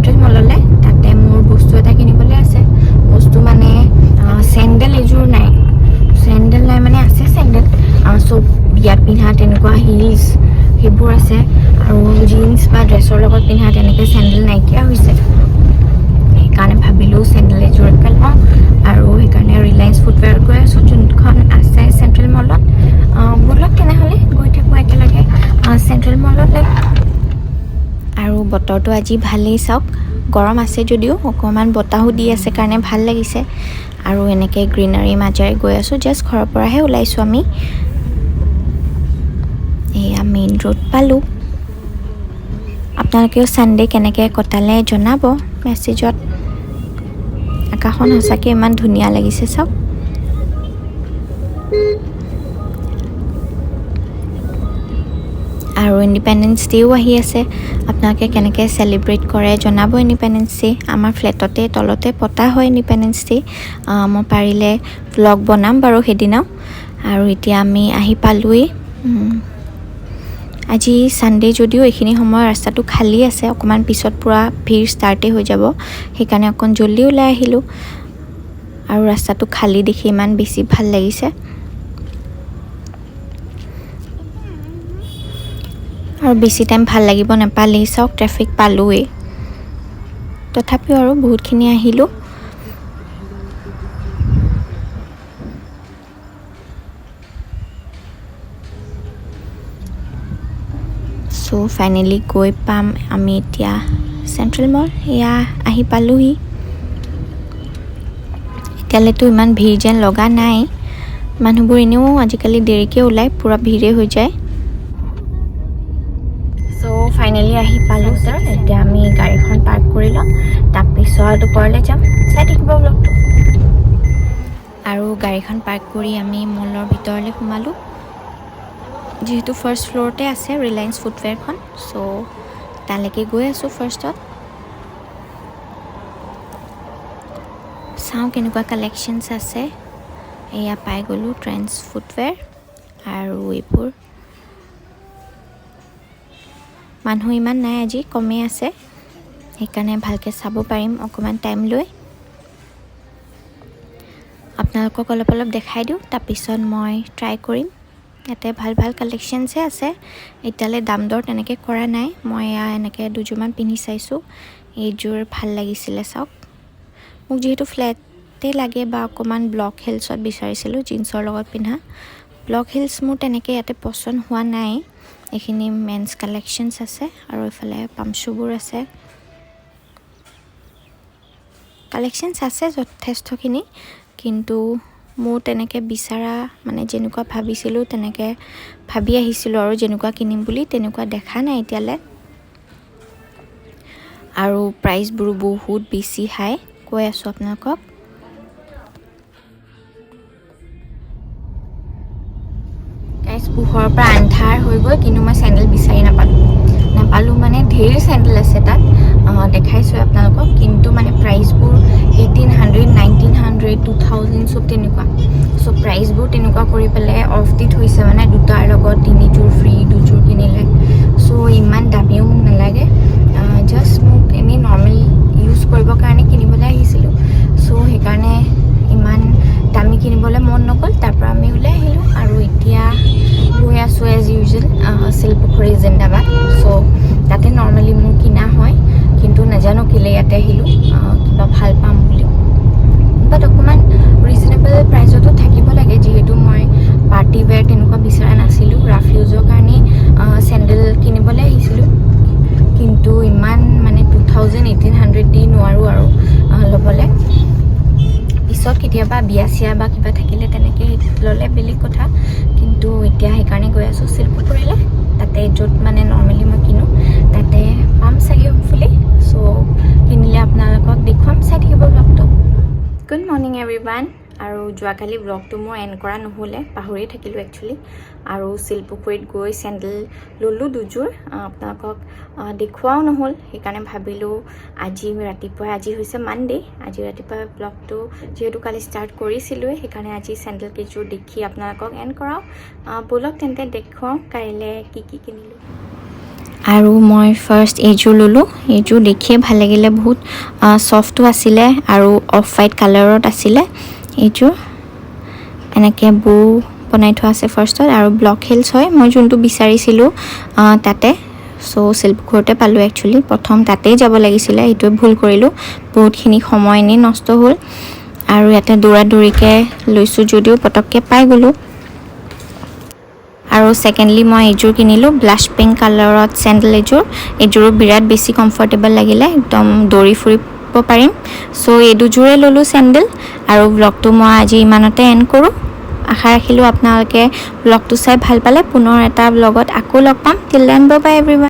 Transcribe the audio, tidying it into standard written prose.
Central মললৈ। তাতে মোৰ বস্তু এটা কিনিবলৈ আছে। বস্তু মানে চেণ্ডেল এযোৰ নাই, চেণ্ডেল নাই মানে আছে চেণ্ডেল চব বিয়াত পিন্ধা তেনেকুৱা হিলছ সেইবোৰ আছে, আৰু জিন্স বা ড্ৰেছৰ লগত পিন্ধা তেনেকৈ চেণ্ডেল নাইকিয়া হৈছে। সেইকাৰণে ভাবিলোঁ চেণ্ডেল এযোৰকে লওঁ, আৰু সেইকাৰণে ৰিলায়েন্স ফুটৱেৰত গৈ আছোঁ, যোনখন আছে চেণ্ট্ৰেল মলত। ব'লক তেনেহ'লে গৈ থাকোঁ একেলগে চেণ্ট্ৰেল মললৈ। আৰু বতৰটো আজি ভালেই, চাওক গৰম আছে যদিও অকণমান বতাহো দি আছে কাৰণে ভাল লাগিছে। আৰু এনেকৈ গ্ৰীনাৰী মাজেৰে গৈ আছোঁ, জাষ্ট ঘৰৰ পৰাহে ওলাইছোঁ আমি। এয়া মেইন ৰোড পালোঁ। আপোনালোকেও ছানডে কেনেকৈ কটালে জনাব মেছেজত। আকাশখন সঁচাকৈ ইমান ধুনীয়া লাগিছে চাওক। আৰু ইণ্ডিপেণ্ডেন্স ডেও আহি আছে, আপোনালোকে কেনেকৈ চেলিব্ৰেট কৰে জনাব ইণ্ডিপেণ্ডেন্স ডে। আমাৰ ফ্লেটতে তলতে পতা হয় ইণ্ডিপেণ্ডেন্স ডে। মই পাৰিলে ভ্লগ বনাম বাৰু সেইদিনাও। আৰু এতিয়া আমি আহি পালোঁৱেই। আজি ছানডে যদিও এইখিনি সময় ৰাস্তাটো খালী আছে, অকণমান পিছত পূৰা ভিৰ ষ্টাৰ্টেই হৈ যাব, সেইকাৰণে অকণ জল্দি ওলাই আহিলোঁ। আৰু ৰাস্তাটো খালী দেখি ইমান বেছি ভাল লাগিছে। আৰু বেছি টাইম ভাল লাগিব নাপালেই, চাওক ট্ৰেফিক পালোঁৱেই। তথাপিও আৰু বহুতখিনি আহিলোঁ। চ' ফাইনেলি গৈ পাম আমি এতিয়া চেণ্ট্ৰেল মল। এয়া আহি পালোঁহি। এতিয়ালৈতো ইমান ভিৰ যেন লগা নাই, মানুহবোৰ এনেও আজিকালি দেৰিকৈ ওলায়, পূৰা ভিৰেই হৈ যায়। চ' ফাইনেলি আহি পালোঁ ছাৰ। এতিয়া আমি গাড়ীখন পাৰ্ক কৰি ল'ম, তাৰপিছত ওপৰলৈ যাম। চাই থাকিব ব্লগটো। আৰু গাড়ীখন পাৰ্ক কৰি আমি মলৰ ভিতৰলৈ সোমালোঁ। যিহেতু ফাৰ্ষ্ট ফ্ল'ৰতে আছে ৰিলায়েন্স ফুটৱেৰখন, চ' তালৈকে গৈ আছোঁ ফাৰ্ষ্টত। চাওঁ কেনেকুৱা কালেকশ্যনছ আছে। এয়া পাই গ'লোঁ ট্ৰেণ্ডছ ফুটৱেৰ। আৰু এইবোৰ মানুহ ইমান নাই আজি, কমেই আছে, সেইকাৰণে ভালকৈ চাব পাৰিম অকণমান টাইম লৈ। আপোনালোকক অলপ অলপ দেখাই দিওঁ, তাৰপিছত মই ট্ৰাই কৰিম। ইয়াতে ভাল ভাল কালেকশ্যনছে আছে। এতিয়ালৈ দাম দৰ তেনেকৈ কৰা নাই। মই এয়া এনেকৈ দুযোৰমান পিন্ধি চাইছোঁ, এইযোৰ ভাল লাগিছিলে চাওক। মোক যিহেতু ফ্লেটে লাগে বা অকণমান ব্লক হিলছত বিচাৰিছিলোঁ জিন্সৰ লগত পিন্ধা। ব্লক হিলছ মোৰ তেনেকৈ ইয়াতে পচন্দ হোৱা নাই। এইখিনি মেন্স কালেকশ্যনছ আছে, আৰু এইফালে পামশ্বুবোৰ আছে। কালেকশ্যনছ আছে যথেষ্টখিনি, কিন্তু মোৰ তেনেকৈ বিচৰা মানে যেনেকুৱা ভাবিছিলোঁ তেনেকৈ ভাবি আহিছিলোঁ, আৰু যেনেকুৱা কিনিম বুলি তেনেকুৱা দেখা নাই এতিয়ালৈ। আৰু প্ৰাইচবোৰো বহুত বেছি হাই, কৈ আছোঁ আপোনালোকক। পোহৰৰ পৰা আন্ধাৰ হৈ গ'ল, কিন্তু মই চেণ্ডেল বিচাৰি নাপালোঁ মানে ঢেৰ চেণ্ডেল আছে তাত, দেখাইছোঁ আপোনালোকক। কিন্তু মানে প্ৰাইচবোৰ 1800, 1900, 2000 চব তেনেকুৱা। চ' প্ৰাইচবোৰ তেনেকুৱা কৰি পেলাই অফ দি থৈছে, মানে দুটাৰ লগত তিনিযোৰ ফ্ৰী, দুযোৰ কিনিলে। চ' ইমান দামীও মোক নালাগে, জাষ্ট মোক এনেই নৰ্মেল ইউজ কৰিবৰ কাৰণে কিনিবলৈ আহিছিলোঁ। চ' সেইকাৰণে ইমান দামী কিনিবলৈ মন নগ'ল। তাৰপৰা আমি ওলাই আহিলোঁ, আৰু এতিয়া গৈ আছোঁ এজ ইউজুৱেল শিলপুখুৰী জিন্দাবাদ। চ' তাতে নৰ্মেলি মোৰ কিনা হয়, কিন্তু নাজানো কেলৈ ইয়াতে আহিলোঁ, কিবা ভাল পাম বুলি। বাট অকণমান ৰিজনেবল প্ৰাইচতো থাকিব লাগে, যিহেতু মই পাৰ্টি ৱেৰ তেনেকুৱা বিচৰা নাছিলোঁ। ৰাফ ইউজৰ কাৰণে চেণ্ডেল কিনিবলৈ আহিছিলোঁ, কিন্তু ইমান মানে 2000, 1800 দি নোৱাৰোঁ আৰু ল'বলৈ। পিছত কেতিয়াবা বিয়া চিয়া বা কিবা থাকিলে তেনেকৈ ল'লে বেলেগ কথা, কিন্তু এতিয়া সেইকাৰণে গৈ আছোঁ শিলপুখুৰীলৈ। তাতে য'ত মানে নৰ্মেলি মই কিনো তাতে পাম চাগে হোপফুলি। চ' কিনিলে আপোনালোকক দেখুৱাম, চাই থাকিব ব্লগটো। Good morning everyone. আৰু যোৱাকালি ব্লগটো মোৰ এণ্ড কৰা নহ'লে, পাহৰিয়ে থাকিলোঁ একচুৱেলি। আৰু শিলপুখুৰীত গৈ চেণ্ডেল ল'লোঁ দুযোৰ, আপোনালোকক দেখুৱাও নহ'ল। সেইকাৰণে ভাবিলোঁ আজি হৈছে মানডে, আজি ৰাতিপুৱা ব্লগটো যিহেতু কালি ষ্টাৰ্ট কৰিছিলোঁৱেই, সেইকাৰণে আজি চেণ্ডেল কেইযোৰ দেখি আপোনালোকক এণ্ড কৰাওঁ। ব'লক তেন্তে দেখুৱাওঁ কাইলৈ কি কি কিনিলোঁ। আৰু মই ফাৰ্ষ্ট এইযোৰ ল'লোঁ। এইযোৰ দেখিয়ে ভাল লাগিলে, বহুত ছফ্টো আছিলে আৰু অফ হোৱাইট কালাৰত আছিলে। এইযোৰ এনেকৈ বৌ বনাই থোৱা আছে ফাৰ্ষ্টত, আৰু ব্লক হিলছ হয়, মই যোনটো বিচাৰিছিলোঁ তাতে। চ' চিল্কঘৰতে পালোঁ একচুৱেলি, প্ৰথম তাতেই যাব লাগিছিলে, এইটোৱে ভুল কৰিলোঁ, বহুতখিনি সময় এনেই নষ্ট হ'ল। আৰু ইয়াতে দৌৰা দৌৰিকৈ লৈছোঁ যদিও পটককৈ পাই গ'লোঁ। আৰু ছেকেণ্ডলি মই এইযোৰ কিনিলোঁ, ব্লাছ পিংক কালাৰত চেণ্ডেল এইযোৰ। এইযোৰো বিৰাট বেছি কমফৰ্টেবল লাগিলে, একদম দৌৰি ফুৰিব পাৰিম। চ' এই দুযোৰে ল'লোঁ চেণ্ডেল। আৰু ব্লগটো মই আজি ইমানতে এণ্ড কৰোঁ। আশা ৰাখিলোঁ আপোনালোকে ব্লগটো চাই ভাল পালে। পুনৰ এটা ব্লগত আকৌ লগ পাম। Till then bye bye everyone.